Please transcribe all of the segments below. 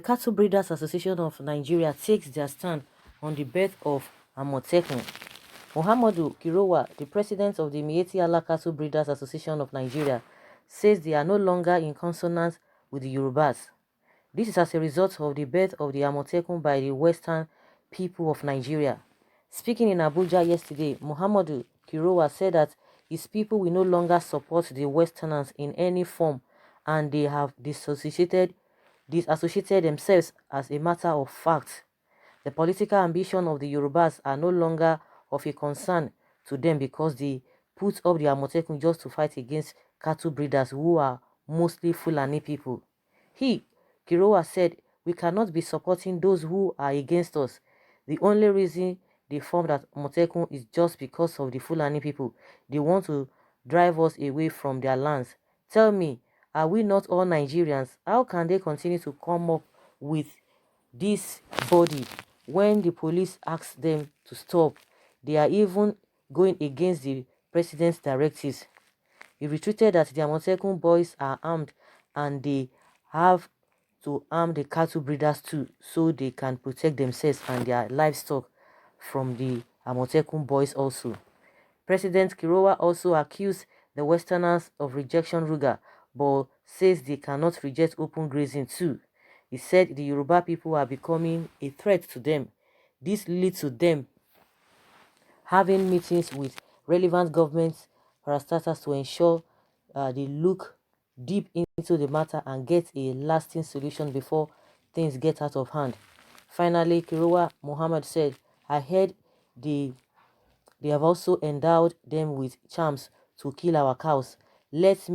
Cattle Breeders Association of Nigeria takes their stand on the birth of Amotekun. Muhammadu Kirowa, the president of the Miyetti Cattle Breeders Association of Nigeria, says they are no longer in consonance with the Yorubas. This is as a result of the birth of the Amotekun by the Western people of Nigeria. Speaking in Abuja yesterday, Muhammadu Kirowa said that his people will no longer support the Westerners in any form, and they have disassociated themselves as a matter of fact. The political ambition of the Yorubas are no longer of a concern to them because they put up the Amotekun just to fight against cattle breeders who are mostly Fulani people. Kirowa said, we cannot be supporting those who are against us. The only reason they formed Amotekun is just because of the Fulani people. They want to drive us away from their lands. Tell me, are we not all Nigerians? How can they continue to come up with this body when the police ask them to stop? They are even going against the president's directives. He retweeted that the Amotekun boys are armed and they have to arm the cattle breeders too, so they can protect themselves and their livestock from the Amotekun boys also. President Kirowa also accused the Westerners of rejection Ruga, but says they cannot reject open grazing too. He said the Yoruba people are becoming a threat to them. This leads to them having meetings with relevant government parastatals to ensure they look deep into the matter and get a lasting solution before things get out of hand. Finally, Kirowa Muhammad said, I heard they have also endowed them with charms to kill our cows. Let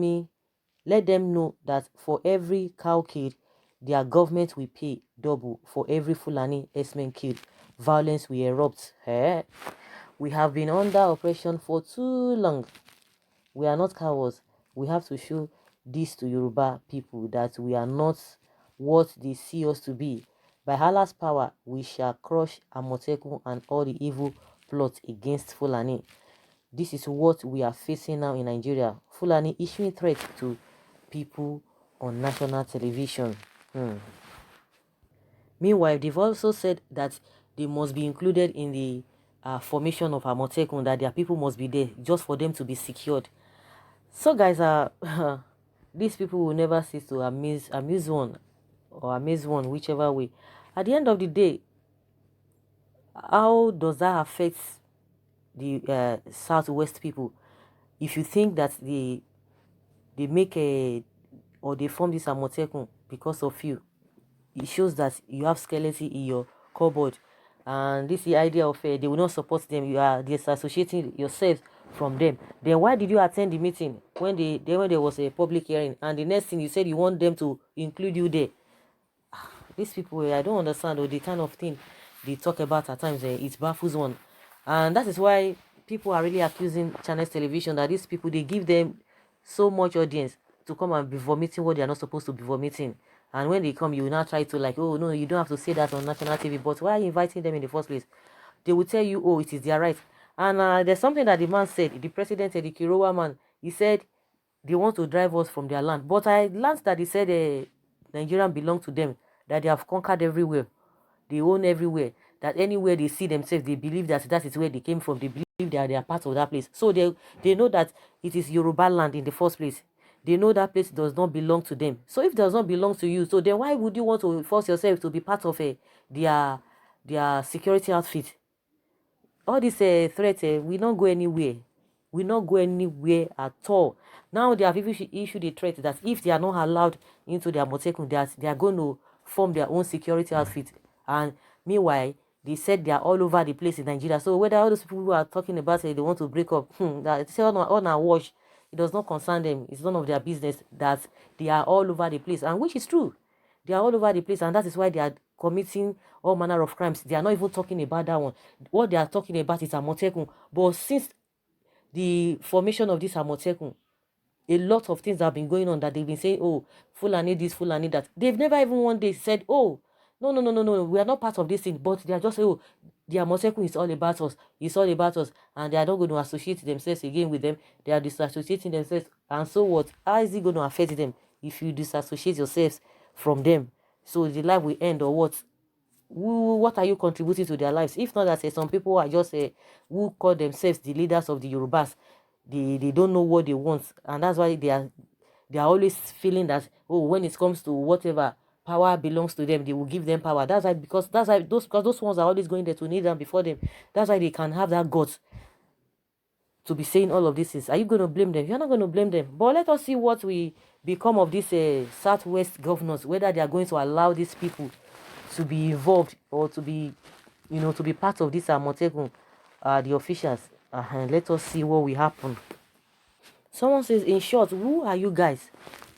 them know that for every cow killed, their government will pay double. For every Fulani herdsman killed, violence will erupt. We have been under oppression for too long. We are not cowards. We have to show this to Yoruba people that we are not what they see us to be. By Allah's power, we shall crush Amotekun and all the evil plots against Fulani. This is what we are facing now in Nigeria. Fulani issuing threats to people on national television. Meanwhile, they've also said that they must be included in the formation of Amotekun, that their people must be there just for them to be secured. So guys, these people will never cease to amaze one, whichever way. At the end of the day, how does that affect the Southwest people? If you think that they make or they form this Amotekun because of you, it shows that you have skeleton in your cupboard, and this is the idea of they will not support them. You are disassociating yourself from them. Then why did you attend the meeting when there was a public hearing, and the next thing you said you want them to include you there? These people, I don't understand, or the kind of thing they talk about at times. It baffles one, and that is why people are really accusing Channels Television that these people, they give them so much audience to come and be vomiting what they are not supposed to be vomiting. And when they come, you will now try to like, oh no, you don't have to say that on national TV. But why are you inviting them in the first place? They will tell you, oh, it is their right. And there's something that the man said, the president said, the Kirowa man, he said they want to drive us from their land. But I learned that he said Nigerian belong to them, that they have conquered everywhere. They own everywhere. That anywhere they see themselves, they believe that that is where they came from. They believe that they are part of that place. So they know that it is Yoruba land in the first place. They know that place does not belong to them. So if it does not belong to you, so then why would you want to force yourself to be part of their security outfit? All these threats will not go anywhere. Will not go anywhere at all. Now they have issued a threat that if they are not allowed into their Amotekun, they are going to form their own security outfit. And meanwhile, they said they are all over the place in Nigeria. So whether all those people who are talking about it, they want to break up, that say on our watch, it does not concern them. It's none of their business that they are all over the place, and which is true. They are all over the place, and that is why they are committing all manner of crimes. They are not even talking about that one. What they are talking about is Amotekun. But since the formation of this Amotekun, a lot of things have been going on that they've been saying, oh, Fulani this, Fulani that. They've never even one day said, oh, no, we are not part of this thing. But they are just saying, oh, the Amotekun is all about us. It's all about us. And they are not going to associate themselves again with them. They are disassociating themselves. And so what? How is it going to affect them if you disassociate yourselves from them? So the life will end or what? What are you contributing to their lives? If not that some people are just who call themselves the leaders of the Yorubas, they don't know what they want, and that's why they are always feeling that, oh, when it comes to whatever power belongs to them, they will give them power. That's why, because those ones are always going there to kneel down before them. That's why they can have that guts to be saying all of these things. Are you going to blame them? You're not going to blame them. But let us see what we become of these Southwest governors, whether they are going to allow these people to be involved or to be, to be part of this Amotekun, the officials. And let us see what will happen. Someone says, in short, who are you guys?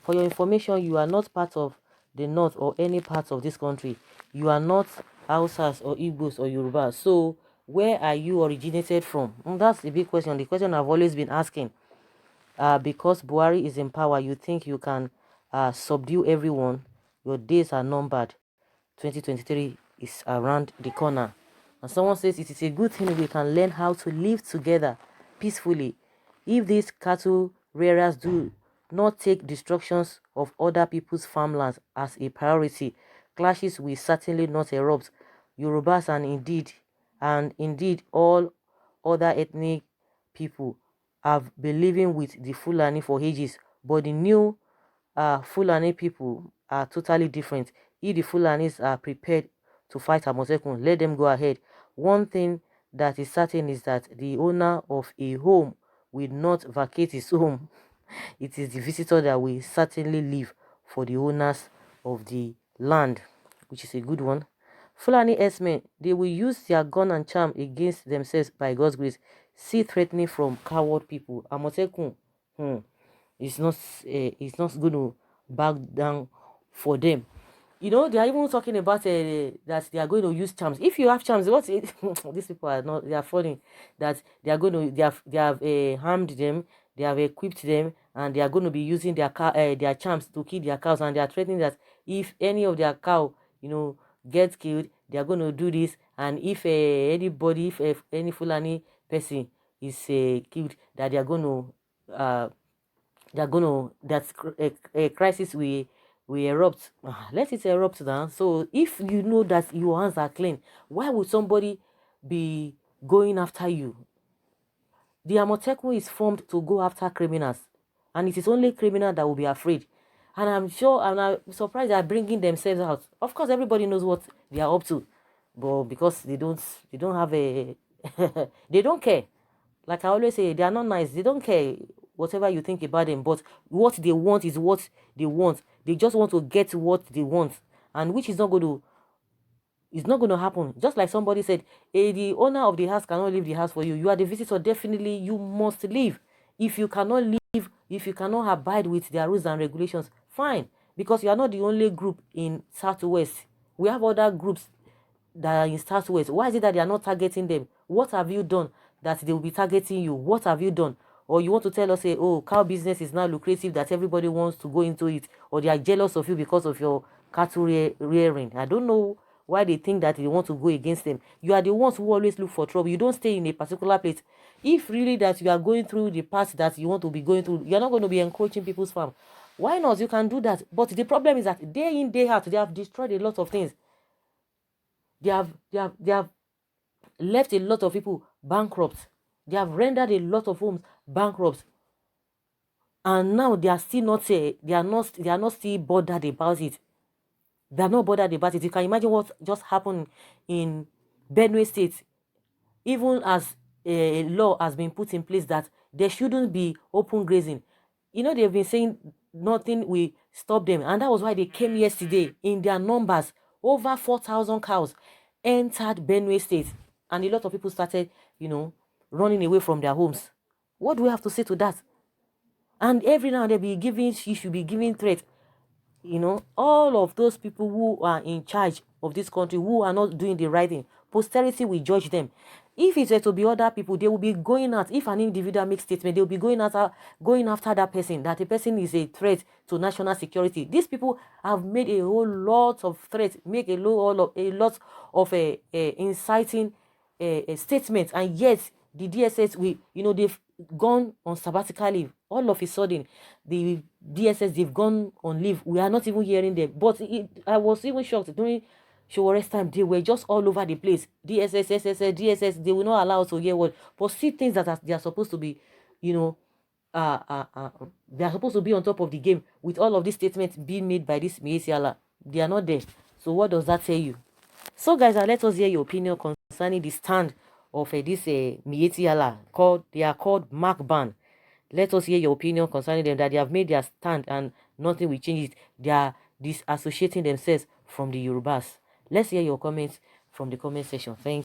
For your information, you are not part of the North or any part of this country. You are not Hausas or Igbos or Yorubas. So, where are you originated from? That's the big question. The question I've always been asking. Because Buhari is in power, you think you can subdue everyone? Your days are numbered. 2023 is around the corner. And someone says it is a good thing we can learn how to live together peacefully. If these cattle rearers do not take destructions of other people's farmlands as a priority, clashes will certainly not erupt. Yorubas and indeed all other ethnic people have been living with the Fulani for ages, but the new Fulani people are totally different. If the Fulanis are prepared to fight Amotekun, let them go ahead. One thing that is certain is that the owner of a home will not vacate his home. It is the visitor that will certainly live for the owners of the land, which is a good one. Fulani S-men, they will use their gun and charm against themselves by God's grace. See threatening from coward people. Amotekun, it's not going to back down for them. They are even talking about that they are going to use charms. If you have charms, what these people are not, they are falling, that they are going to, they have harmed them, they have equipped them, and they are going to be using their charms to kill their cows, and they are threatening that if any of their cow, gets killed, they are going to do this, and if anybody, if any Fulani person is killed, that a crisis will erupt. Let it erupt now. So if you know that your hands are clean, why would somebody be going after you? The Amotekun is formed to go after criminals, and it is only criminal that will be afraid. And I'm surprised they are bringing themselves out. Of course, everybody knows what they are up to, but because they don't have a, they don't care. Like I always say, they are not nice. They don't care whatever you think about them, but what they want is what they want. They just want to get what they want, and which is not going to, happen. Just like somebody said, the owner of the house cannot leave the house for you. You are the visitor. Definitely, you must leave. If you cannot leave, if you cannot abide with their rules and regulations, fine. Because you are not the only group in Southwest. We have other groups that are in Southwest. Why is it that they are not targeting them? What have you done that they will be targeting you? What have you done? Or you want to tell us, say, oh, cow business is now lucrative, that everybody wants to go into it, or they are jealous of you because of your cattle rearing. I don't know why they think that they want to go against them. You are the ones who always look for trouble. You don't stay in a particular place. If really that you are going through the path that you want to be going through, you're not going to be encroaching people's farm. Why not? You can do that. But the problem is that day in, day out, they have destroyed a lot of things. They have left a lot of people bankrupt. They have rendered a lot of homes bankrupt. And now they are still not they are not still bothered about it. They are not bothered about it. You can imagine what just happened in Benue State. Even as a law has been put in place that there shouldn't be open grazing. They've been saying nothing will stop them. And that was why they came yesterday in their numbers. Over 4,000 cows entered Benue State. And a lot of people started, running away from their homes. What do we have to say to that? And every now and then you should be giving threat. All of those people who are in charge of this country, who are not doing the right thing, posterity will judge them. If it were to be other people, they will be going out. If an individual makes statement, they will be going after that person, that the person is a threat to national security. These people have made a whole lot of threats, make a lot of inciting statements, and yet the DSS they've gone on sabbatical leave. All of a sudden, the DSS, they've gone on leave. We are not even hearing them. But I was even shocked during Showore's time. They were just all over the place. DSS, SSS, DSS. They will not allow us to hear what. But see things that they are supposed to be, you know, they are supposed to be on top of the game with all of these statements being made by this Miyetti Allah. They are not there. So what does that tell you? So guys, let us hear your opinion concerning the stand of this Miyetti Allah. They are called Mark Ban. Let us hear your opinion concerning them, that they have made their stand and nothing will change it. They are disassociating themselves from the Yorubas. Let's hear your comments from the comment section. Thank you.